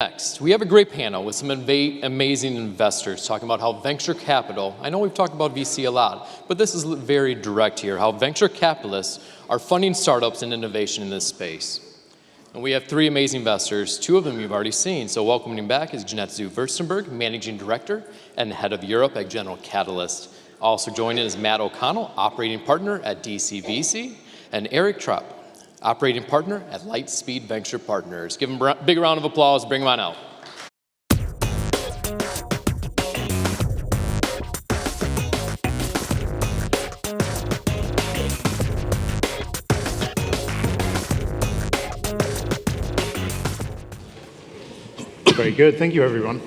Next, we have a great panel with some amazing investors talking about how venture capital, I know we've talked about VC a lot, but this is very direct here, how venture capitalists are funding startups and innovation in this space. And we have three amazing investors, two of them you've already seen. So welcoming back is Jeannette Fürstenberg, Managing Director and Head of Europe at General Catalyst. Also joining is Matt O'Connell, Operating Partner at DCVC, and Eric Traupe, Operating Partner at Lightspeed Venture Partners. Give them a big round of applause, bring them on out. Very good, thank you everyone.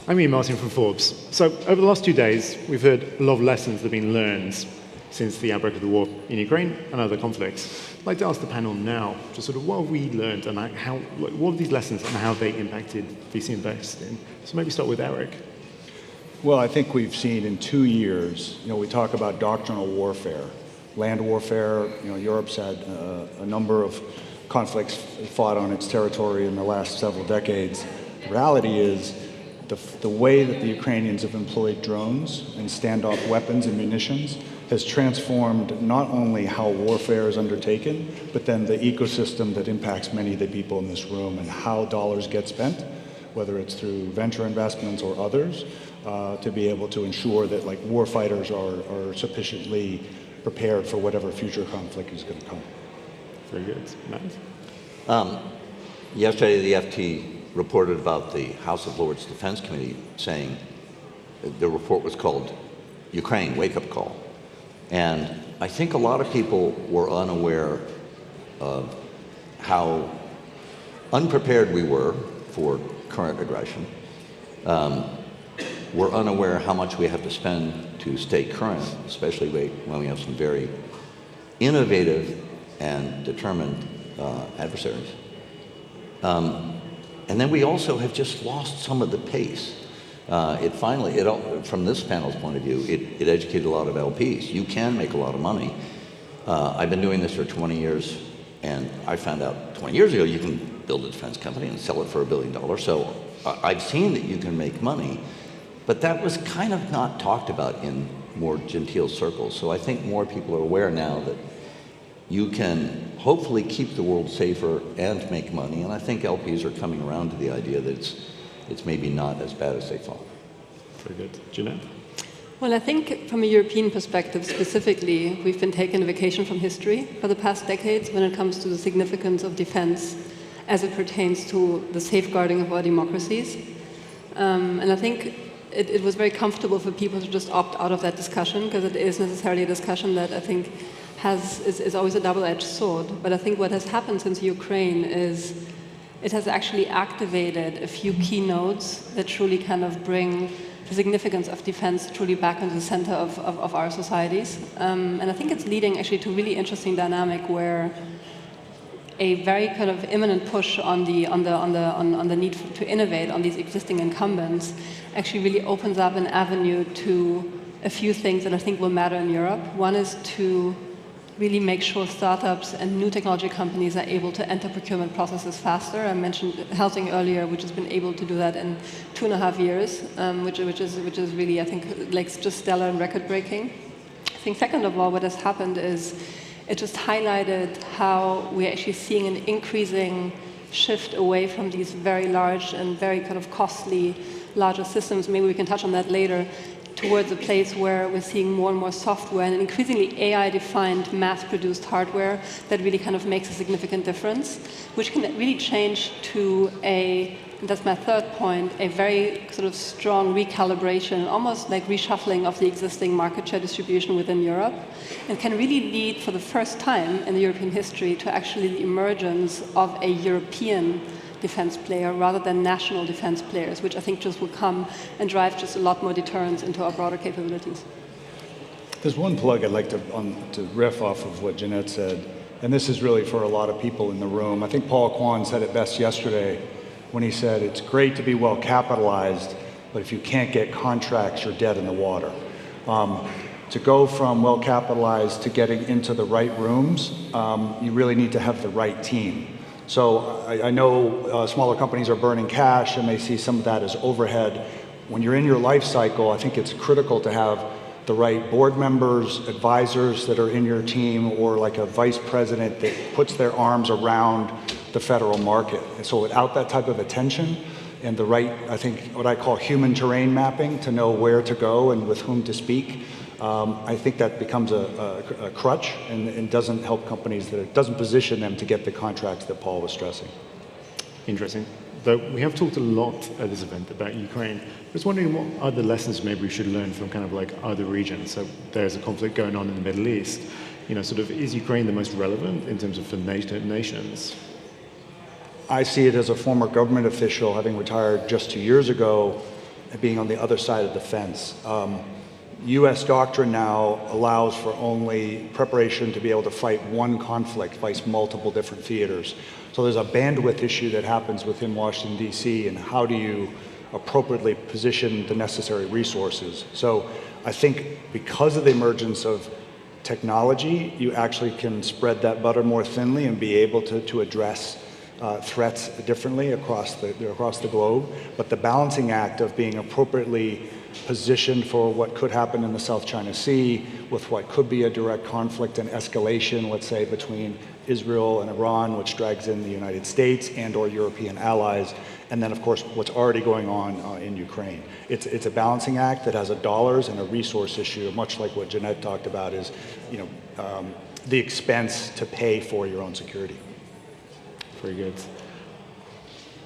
I'm Iain Martin from Forbes. So over the last 2 days, we've heard a lot of lessons that have been learned since the outbreak of the war in Ukraine and other conflicts. I'd like to ask the panel now, just sort of what have we learned and what are these lessons and how they impacted VC investing? So maybe start with Eric. Well, I think we've seen in 2 years, we talk about doctrinal warfare, land warfare. Europe's had a number of conflicts fought on its territory in the last several decades. The reality is the way that the Ukrainians have employed drones and standoff weapons and munitions has transformed not only how warfare is undertaken, but then the ecosystem that impacts many of the people in this room and how dollars get spent, whether it's through venture investments or others, to be able to ensure that war fighters are sufficiently prepared for whatever future conflict is going to come. Very good. Matt? Yesterday, the FT reported about the House of Lords Defense Committee saying the report was called Ukraine Wake-Up Call. And I think a lot of people were unaware of how unprepared we were for current aggression. We're unaware how much we have to spend to stay current, especially when we have some very innovative and determined adversaries. And then we also have just lost some of the pace. From this panel's point of view, it educated a lot of LPs. You can make a lot of money. I've been doing this for 20 years, and I found out 20 years ago you can build a defense company and sell it for $1 billion. So I've seen that you can make money, but that was kind of not talked about in more genteel circles. So I think more people are aware now that you can hopefully keep the world safer and make money, and I think LPs are coming around to the idea that it's maybe not as bad as they thought. Very good. Jeannette? Well, I think from a European perspective specifically, we've been taking a vacation from history for the past decades when it comes to the significance of defense as it pertains to the safeguarding of our democracies. And I think it was very comfortable for people to just opt out of that discussion, because it is necessarily a discussion that I think is always a double-edged sword. But I think what has happened since Ukraine is it has actually activated a few key nodes that truly kind of bring the significance of defense truly back into the center of our societies. And I think it's leading actually to a really interesting dynamic where a very kind of imminent push on the need to innovate on these existing incumbents actually really opens up an avenue to a few things that I think will matter in Europe. One is to really make sure startups and new technology companies are able to enter procurement processes faster. I mentioned Helsing earlier, which has been able to do that in 2.5 years, which is really, I think, just stellar and record-breaking. I think second of all, what has happened is it just highlighted how we're actually seeing an increasing shift away from these very large and very kind of costly larger systems. Maybe we can touch on that later, towards a place where we're seeing more and more software and increasingly AI-defined, mass-produced hardware that really kind of makes a significant difference, which can really change to and that's my third point, a very sort of strong recalibration, almost like reshuffling of the existing market share distribution within Europe, and can really lead for the first time in the European history to actually the emergence of a European defense player rather than national defense players, which I think just will come and drive just a lot more deterrence into our broader capabilities. There's one plug I'd like to riff off of what Jeannette said, and this is really for a lot of people in the room. I think Paul Kwan said it best yesterday when he said, it's great to be well capitalized, but if you can't get contracts, you're dead in the water. To go from well capitalized to getting into the right rooms, you really need to have the right team. So I know smaller companies are burning cash and they see some of that as overhead. When you're in your life cycle, I think it's critical to have the right board members, advisors that are in your team, or like a vice president that puts their arms around the federal market. And so without that type of attention and the right, I think, what I call human terrain mapping to know where to go and with whom to speak, I think that becomes a crutch and doesn't help companies, that it doesn't position them to get the contracts that Paul was stressing. Interesting. Though we have talked a lot at this event about Ukraine. I was wondering what other lessons maybe we should learn from kind of like other regions. So there's a conflict going on in the Middle East. You know, sort of, is Ukraine the most relevant in terms of for nations? I see it as a former government official, having retired just 2 years ago, and being on the other side of the fence. U.S. doctrine now allows for only preparation to be able to fight one conflict, fight multiple different theaters. So there's a bandwidth issue that happens within Washington, D.C., and how do you appropriately position the necessary resources. So I think because of the emergence of technology, you actually can spread that butter more thinly and be able to address threats differently across the globe. But the balancing act of being appropriately positioned for what could happen in the South China Sea, with what could be a direct conflict and escalation, let's say, between Israel and Iran, which drags in the United States and or European allies, and then, of course, what's already going on in Ukraine. It's a balancing act that has a dollars and a resource issue, much like what Jeannette talked about, is, you know, the expense to pay for your own security. Very good.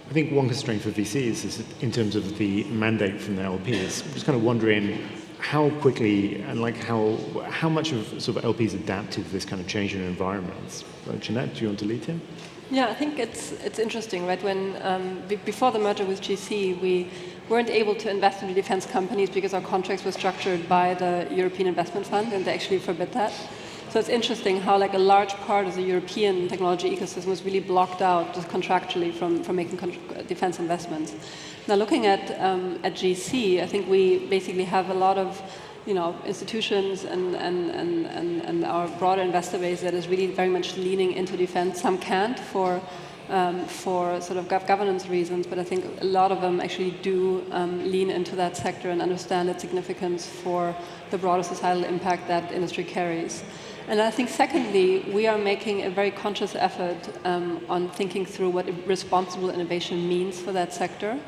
I think one constraint for VCs is in terms of the mandate from the LPs. I'm just kind of wondering how quickly and like how much of sort of LPs adapt to this kind of change in environments. Jeannette, do you want to lead here? Yeah, I think it's interesting, right? When before the merger with GC, we weren't able to invest in the defense companies because our contracts were structured by the European Investment Fund, and they actually forbid that. So it's interesting how like a large part of the European technology ecosystem was really blocked out just contractually from making defense investments. Now looking at GC, I think we basically have a lot of, you know, institutions and our broader investor base that is really very much leaning into defense. Some can't for sort of governance reasons, but I think a lot of them actually do lean into that sector and understand its significance for the broader societal impact that industry carries. And I think secondly, we are making a very conscious effort on thinking through what responsible innovation means for that sector.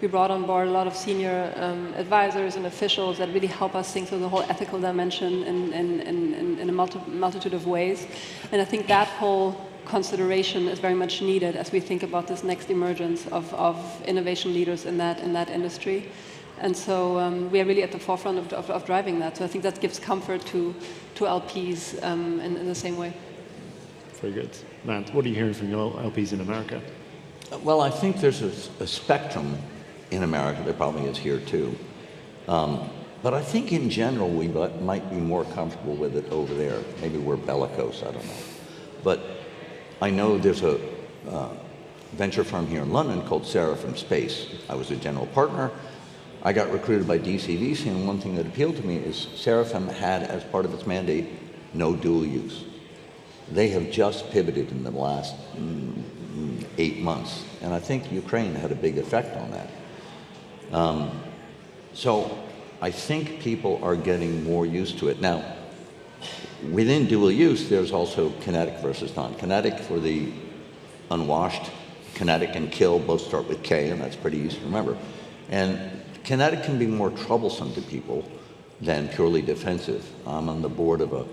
We brought on board a lot of senior advisors and officials that really help us think through the whole ethical dimension in a multitude of ways. And I think that whole consideration is very much needed as we think about this next emergence of innovation leaders in that industry. And so we are really at the forefront of driving that. So I think that gives comfort to LPs in the same way. Very good. Matt, what are you hearing from your LPs in America? Well, I think there's a spectrum in America. There probably is here too. But I think in general we might be more comfortable with it over there. Maybe we're bellicose, I don't know. But I know there's a venture firm here in London called Seraphim Space. I was a general partner. I got recruited by DCVC, and one thing that appealed to me is Seraphim had, as part of its mandate, no dual use. They have just pivoted in the last 8 months, and I think Ukraine had a big effect on that. So I think people are getting more used to it. Now, within dual use, there's also kinetic versus non-kinetic. For the unwashed, kinetic and kill both start with K, and that's pretty easy to remember. And kinetic can be more troublesome to people than purely defensive. I'm on the board of a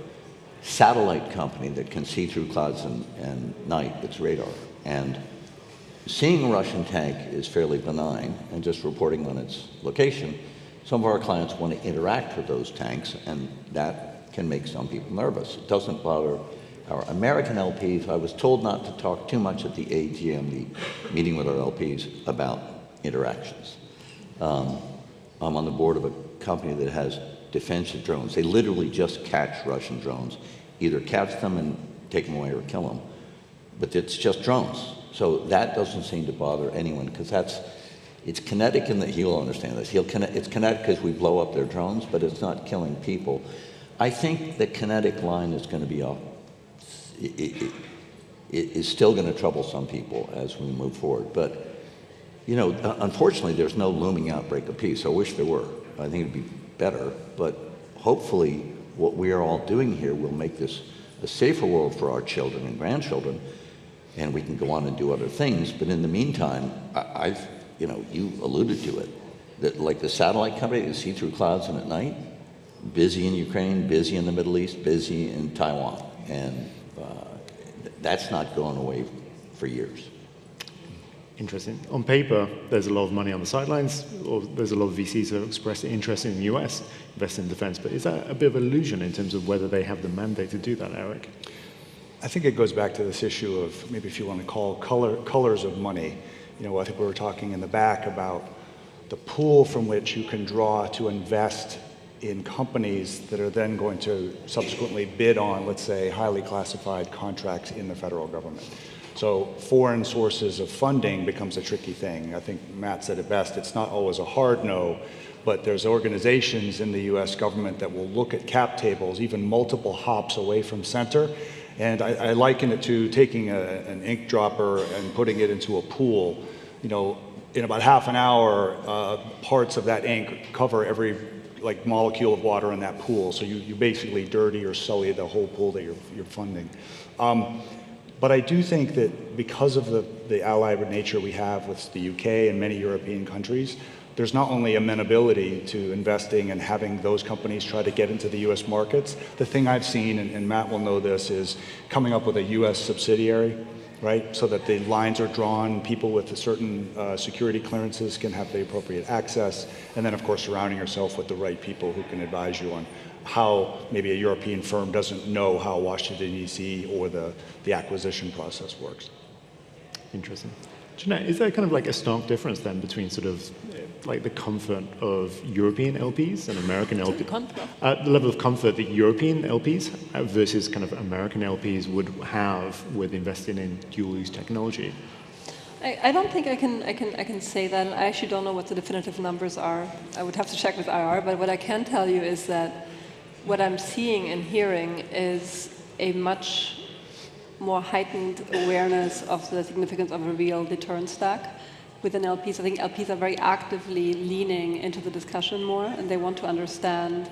satellite company that can see through clouds and night. It's radar. And seeing a Russian tank is fairly benign, and just reporting on its location. Some of our clients want to interact with those tanks, and that can make some people nervous. It doesn't bother our American LPs. I was told not to talk too much at the AGM, the meeting with our LPs, about interactions. I'm on the board of a company that has defensive drones. They literally just catch Russian drones, either catch them and take them away or kill them. But it's just drones. So that doesn't seem to bother anyone, because it's kinetic in that he'll understand this. It's kinetic because we blow up their drones, but it's not killing people. I think the kinetic line is going to be is still going to trouble some people as we move forward. But, you know, unfortunately, there's no looming outbreak of peace. I wish there were. I think it'd be better. But hopefully, what we are all doing here will make this a safer world for our children and grandchildren, and we can go on and do other things. But in the meantime, you know, you alluded to it, that like the satellite company that see through clouds and at night, busy in Ukraine, busy in the Middle East, busy in Taiwan, and that's not going away for years. Interesting. On paper, there's a lot of money on the sidelines, or there's a lot of VCs that have expressed interest in the US, investing in defense. But is that a bit of an illusion in terms of whether they have the mandate to do that, Eric? I think it goes back to this issue of, maybe if you want to call colors of money. You know, I think we were talking in the back about the pool from which you can draw to invest in companies that are then going to subsequently bid on, let's say, highly classified contracts in the federal government. So foreign sources of funding becomes a tricky thing. I think Matt said it best, it's not always a hard no, but there's organizations in the US government that will look at cap tables, even multiple hops away from center. And I liken it to taking an ink dropper and putting it into a pool. You know, in about half an hour, parts of that ink cover every molecule of water in that pool. So you basically dirty or sully the whole pool that you're funding. But I do think that because of the allied nature we have with the UK and many European countries, there's not only amenability to investing and having those companies try to get into the US markets. The thing I've seen, and Matt will know this, is coming up with a US subsidiary, right? So that the lines are drawn, people with certain security clearances can have the appropriate access, and then of course surrounding yourself with the right people who can advise you on how maybe a European firm doesn't know how Washington, D.C. or the acquisition process works. Interesting. Jeannette, is there kind of like a stark difference then between sort of like the comfort of European LPs and American LPs? The level of comfort that European LPs versus kind of American LPs would have with investing in dual-use technology? I don't think I can say that. I actually don't know what the definitive numbers are. I would have to check with IR, but what I can tell you is that what I'm seeing and hearing is a much more heightened awareness of the significance of a real deterrent stack within LPs. I think LPs are very actively leaning into the discussion more, and they want to understand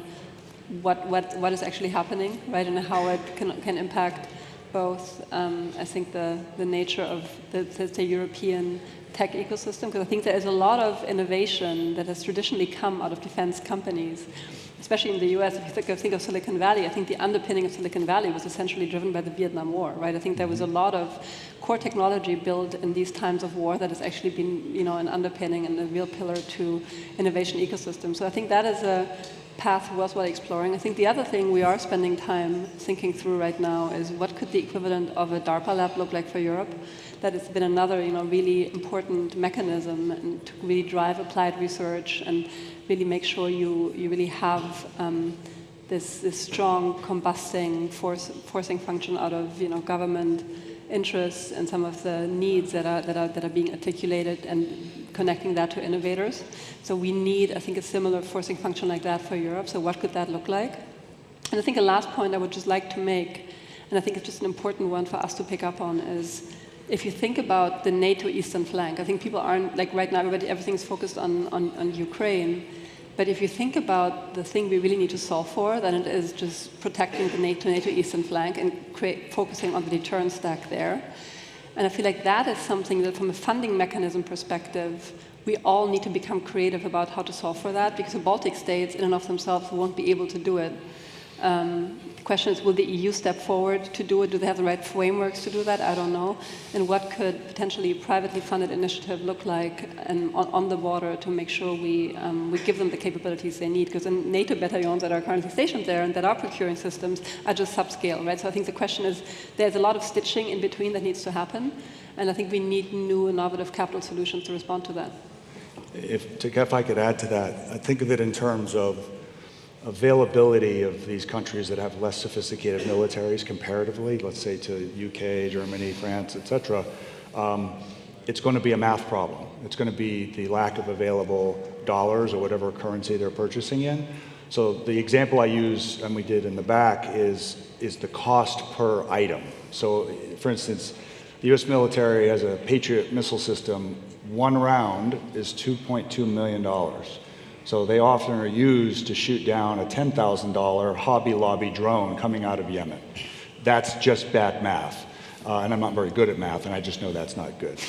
what is actually happening, right, and how it can impact both, I think, the nature of the European tech ecosystem, because I think there is a lot of innovation that has traditionally come out of defense companies, especially in the US. If you think of Silicon Valley, I think the underpinning of Silicon Valley was essentially driven by the Vietnam War, right? I think there was a lot of core technology built in these times of war that has actually been, you know, an underpinning and a real pillar to innovation ecosystem. So I think that is a path worthwhile exploring. I think the other thing we are spending time thinking through right now is what could the equivalent of a DARPA lab look like for Europe? That has been another, you know, really important mechanism to really drive applied research and really make sure you really have this strong combusting forcing function out of, you know, government interests and some of the needs that are being articulated and connecting that to innovators. So we need, I think, a similar forcing function like that for Europe. So what could that look like? And I think a last point I would just like to make, and I think it's just an important one for us to pick up on, is if you think about the NATO eastern flank, I think people aren't, like right now, everything's focused on Ukraine. But if you think about the thing we really need to solve for, then it is just protecting the NATO eastern flank and focusing on the deterrent stack there. And I feel like that is something that from a funding mechanism perspective, we all need to become creative about how to solve for that, because the Baltic states in and of themselves won't be able to do it. The question is, will the EU step forward to do it? Do they have the right frameworks to do that? I don't know. And what could potentially a privately funded initiative look like on the border to make sure we give them the capabilities they need? Because the NATO battalions that are currently stationed there and that are procuring systems are just subscale, right? So I think the question is, there's a lot of stitching in between that needs to happen. And I think we need new innovative capital solutions to respond to that. If I could add to that, I think of it in terms of availability of these countries that have less sophisticated militaries comparatively, let's say to UK, Germany, France, etc. It's going to be a math problem. It's going to be the lack of available dollars or whatever currency they're purchasing in. So the example I use, and we did in the back, is the cost per item. So for instance, The U.S. military has a Patriot missile system. One round is $2.2 million. So they often are used to shoot down a $10,000 Hobby Lobby drone coming out of Yemen. That's just bad math. And I'm not very good at math, and I just know that's not good.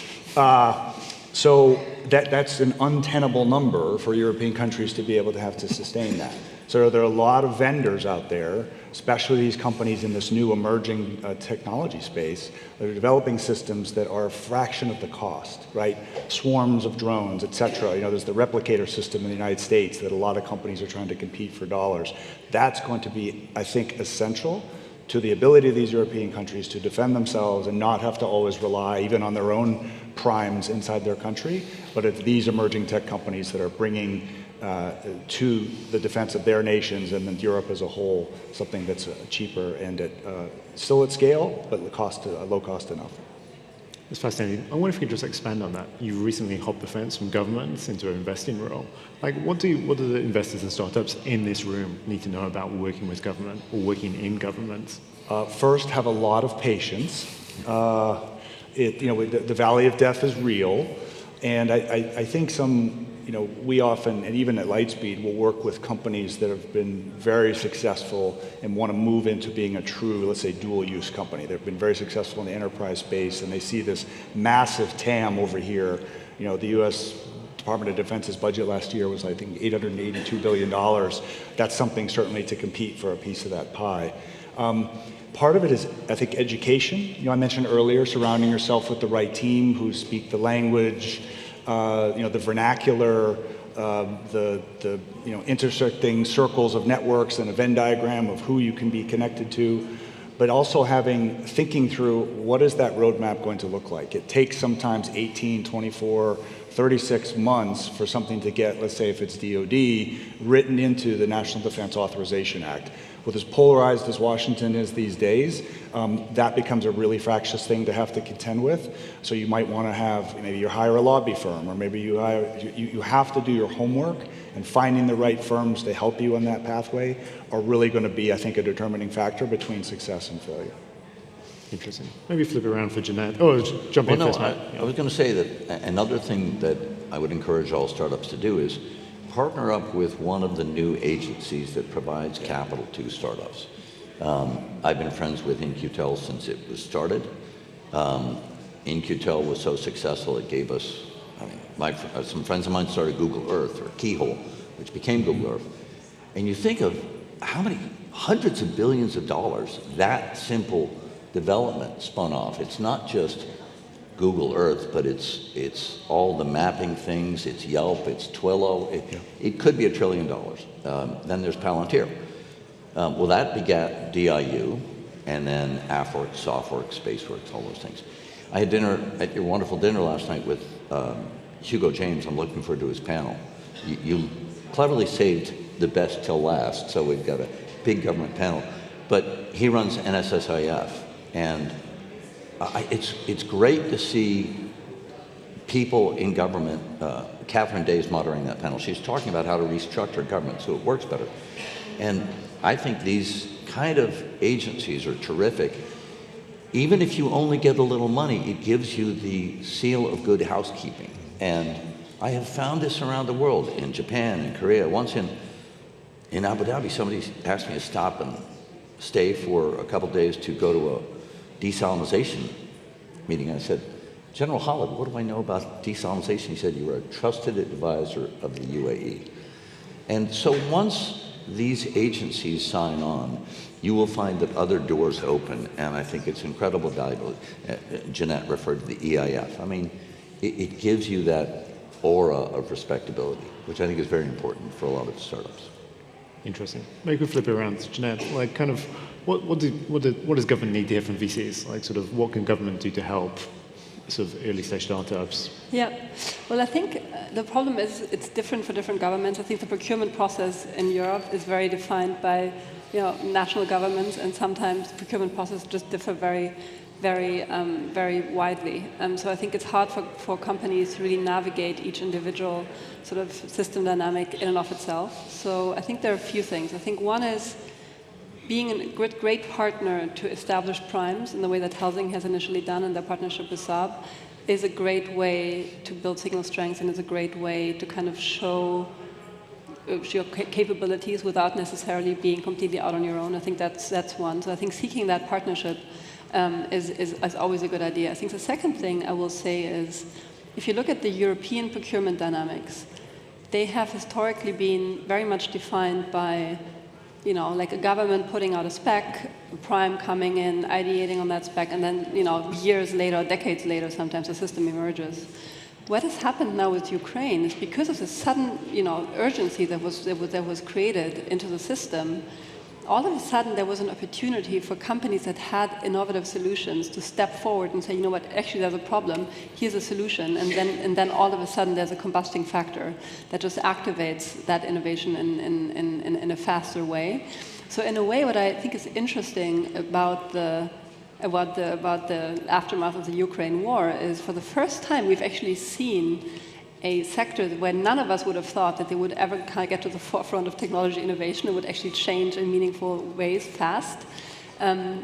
So that's an untenable number for European countries to be able to have to sustain that. So there are a lot of vendors out there, especially these companies in this new emerging technology space, that are developing systems that are a fraction of the cost, right? Swarms of drones, et cetera. You know, there's the replicator system in the United States that a lot of companies are trying to compete for dollars. That's going to be, I think, essential to the ability of these European countries to defend themselves and not have to always rely even on their own primes inside their country, but it's these emerging tech companies that are bringing to the defense of their nations and then Europe as a whole something that's cheaper and still at scale, but low cost enough. It's fascinating. I wonder if you could just expand on that. You recently hopped the fence from governments into an investing role. Like, what do the investors and startups in this room need to know about working with government or working in governments? First, have a lot of patience. The valley of death is real, and I think we often, and even at Lightspeed, will work with companies that have been very successful and want to move into being a true, let's say, dual-use company. They've been very successful in the enterprise space, and they see this massive TAM over here. You know, the U.S. Department of Defense's budget last year was, I think, $882 billion. That's something certainly to compete for a piece of that pie. Part of it is, I think, education. You know, I mentioned earlier, surrounding yourself with the right team who speak the language, the vernacular, intersecting circles of networks and a Venn diagram of who you can be connected to, but also thinking through what is that roadmap going to look like. It takes sometimes 18, 24, 36 months for something to get, let's say if it's DoD, written into the National Defense Authorization Act. With as polarized as Washington is these days, that becomes a really fractious thing to have to contend with. So you might want to have, maybe you hire a lobby firm, or maybe you have to do your homework, and finding the right firms to help you on that pathway are really going to be, I think, a determining factor between success and failure. Interesting. Maybe flip it around for Jeannette. Oh, jump in first, Matt. I was going to say that another thing that I would encourage all startups to do is partner up with one of the new agencies that provides capital to startups. I've been friends with In-Q-Tel since it was started. In-Q-Tel was so successful, it gave us, some friends of mine started Google Earth, or Keyhole, which became Google Earth. And you think of how many hundreds of billions of dollars that simple development spun off. It's not just Google Earth, but it's all the mapping things, it's Yelp, it's Twilio, it could be $1 trillion. Then there's Palantir. Well, that begat DIU, and then AppWorks, SoftWorks, SpaceWorks, all those things. I had dinner at your wonderful dinner last night with Hugo James. I'm looking forward to his panel. You cleverly saved the best till last, so we've got a big government panel. But he runs NSSIF, and it's great to see people in government. Catherine Day is moderating that panel. She's talking about how to restructure government so it works better. And I think these kind of agencies are terrific. Even if you only get a little money, it gives you the seal of good housekeeping. And I have found this around the world, in Japan, in Korea. Once in Abu Dhabi, somebody asked me to stop and stay for a couple days to go to a desalinization meeting. I said, General Khalid, what do I know about desalinization? He said, you are a trusted advisor of the UAE. And so once these agencies sign on, you will find that other doors open, and I think it's incredibly valuable. Jeannette referred to the EIF. I mean, it gives you that aura of respectability, which I think is very important for a lot of startups. Interesting. Maybe we could flip it around to Jeannette. Like, kind of, what does government need to hear from VCs? Like, sort of, what can government do to help sort of early stage startups? Yeah, well, I think the problem is it's different for different governments. I think the procurement process in Europe is very defined by national governments, and sometimes procurement processes just differ very, very, very widely. So I think it's hard for companies to really navigate each individual sort of system dynamic in and of itself. So I think there are a few things. I think one is being a great partner to establish primes in the way that housing has initially done in their partnership with Saab is a great way to build signal strength, and is a great way to kind of show your capabilities without necessarily being completely out on your own. I think that's one. So I think seeking that partnership is always a good idea. I think the second thing I will say is, if you look at the European procurement dynamics, they have historically been very much defined by, like a government putting out a spec, a prime coming in, ideating on that spec, and then, years later, decades later, sometimes the system emerges. What has happened now with Ukraine is because of the sudden, urgency that was created into the system. All of a sudden, there was an opportunity for companies that had innovative solutions to step forward and say, you know what, actually there's a problem, here's a solution, and then all of a sudden there's a combusting factor that just activates that innovation in a faster way. So in a way, what I think is interesting about the aftermath of the Ukraine war is, for the first time, we've actually seen a sector where none of us would have thought that they would ever kind of get to the forefront of technology innovation and would actually change in meaningful ways fast,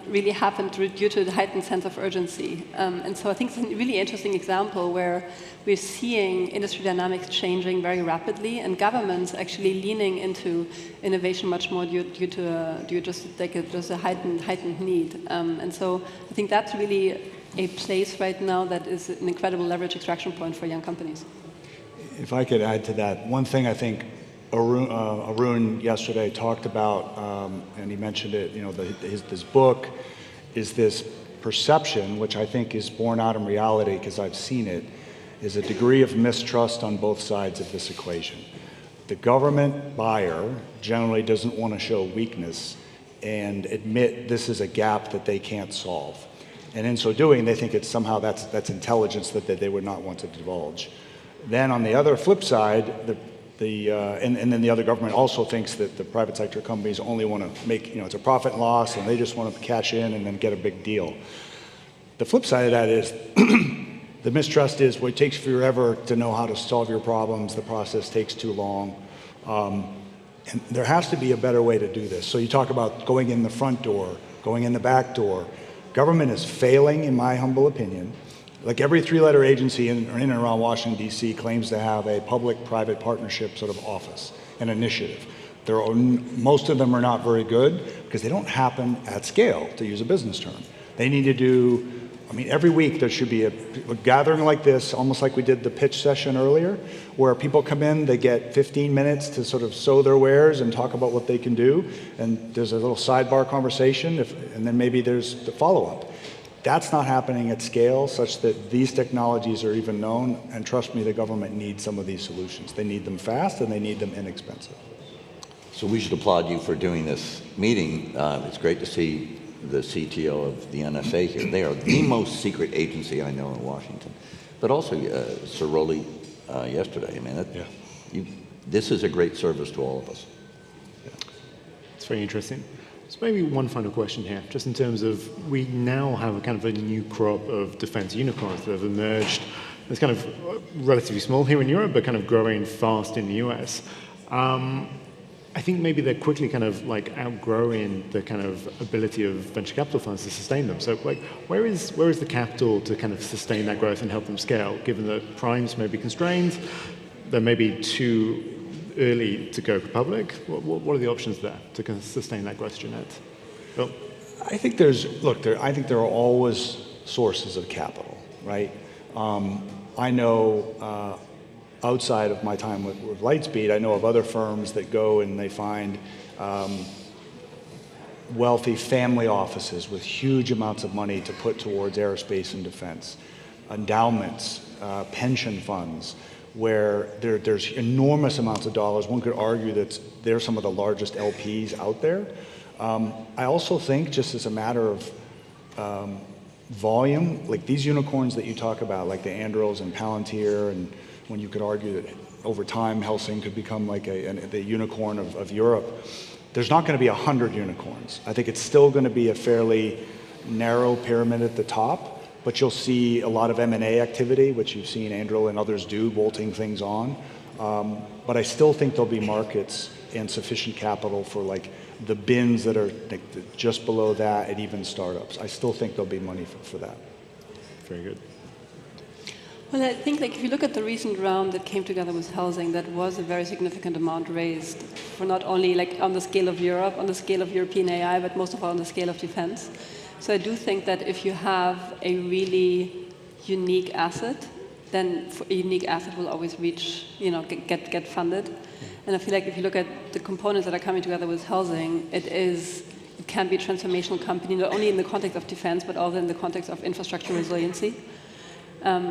really happened due to the heightened sense of urgency. And so I think it's a really interesting example where we're seeing industry dynamics changing very rapidly, and governments actually leaning into innovation much more due to just a heightened need. And so I think that's really a place right now that is an incredible leverage extraction point for young companies. If I could add to that, one thing I think Arun yesterday talked about, and he mentioned it, this book is this perception, which I think is borne out in reality because I've seen it, is a degree of mistrust on both sides of this equation. The government buyer generally doesn't want to show weakness and admit this is a gap that they can't solve. And in so doing, they think it's somehow that's intelligence that they would not want to divulge. Then on the other flip side, and then the other government also thinks that the private sector companies only want to make, it's a profit and loss, and they just want to cash in and then get a big deal. The flip side of that is the mistrust is, well, it takes forever to know how to solve your problems. The process takes too long. And there has to be a better way to do this. So you talk about going in the front door, going in the back door. Government is failing, in my humble opinion. Like every three-letter agency in and around Washington, D.C. claims to have a public-private partnership sort of office, an initiative. Most of them are not very good because they don't happen at scale, to use a business term. They need to do, every week there should be a gathering like this, almost like we did the pitch session earlier, where people come in, they get 15 minutes to sort of sow their wares and talk about what they can do, and there's a little sidebar conversation, and then maybe there's the follow-up. That's not happening at scale such that these technologies are even known, and trust me, the government needs some of these solutions. They need them fast and they need them inexpensive. So we should applaud you for doing this meeting. It's great to see the CTO of the NSA here. They are the most secret agency I know in Washington. But also Sir Rowley yesterday. This is a great service to all of us. Yeah. It's very interesting. So maybe one final question here, just in terms of, we now have a kind of a new crop of defense unicorns that have emerged. It's kind of relatively small here in Europe, but kind of growing fast in the US. I think maybe they're quickly kind of like outgrowing the kind of ability of venture capital funds to sustain them. So like, where is the capital to kind of sustain that growth and help them scale, given that primes may be constrained, they may be too early to go public? What are the options there to kind of sustain that growth, Jeannette? Bill? I think I think there are always sources of capital, right? I know outside of my time with Lightspeed, I know of other firms that go and they find wealthy family offices with huge amounts of money to put towards aerospace and defense, endowments, pension funds, where there's enormous amounts of dollars. One could argue that they're some of the largest LPs out there. I also think, just as a matter of volume, like these unicorns that you talk about, like the Andurils and Palantir, and when you could argue that over time Helsing could become like the unicorn of Europe, there's not going to be 100 unicorns. I think it's still going to be a fairly narrow pyramid at the top. But you'll see a lot of M&A activity, which you've seen Anduril and others do, bolting things on. But I still think there'll be markets. and sufficient capital for like the bins that are like just below that and even startups. I still think there'll be money for that. Very good. Well, I think like if you look at the recent round that came together with housing, that was a very significant amount raised for not only like on the scale of Europe, on the scale of European AI, but most of all on the scale of defense. So I do think that if you have a really unique asset, then a unique asset will always reach, get funded. And I feel like if you look at the components that are coming together with housing, it can be a transformational company, not only in the context of defense, but also in the context of infrastructure resiliency.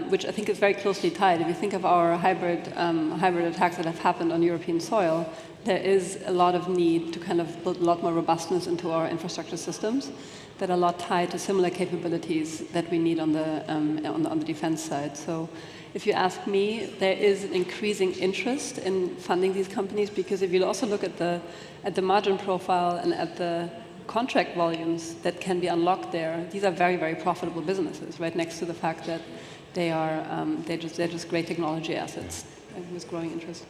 Which I think is very closely tied. If you think of our hybrid attacks that have happened on European soil, there is a lot of need to kind of build a lot more robustness into our infrastructure systems that are a lot tied to similar capabilities that we need on the defense side. So if you ask me, there is an increasing interest in funding these companies, because if you also look at the margin profile and at the contract volumes that can be unlocked there, these are very, very profitable businesses, right next to the fact that they're just great technology assets with growing interest.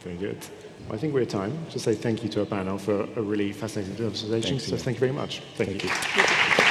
Very good. Well, I think we're at time to say thank you to our panel for a really fascinating conversation. So thank you very much. Thank you.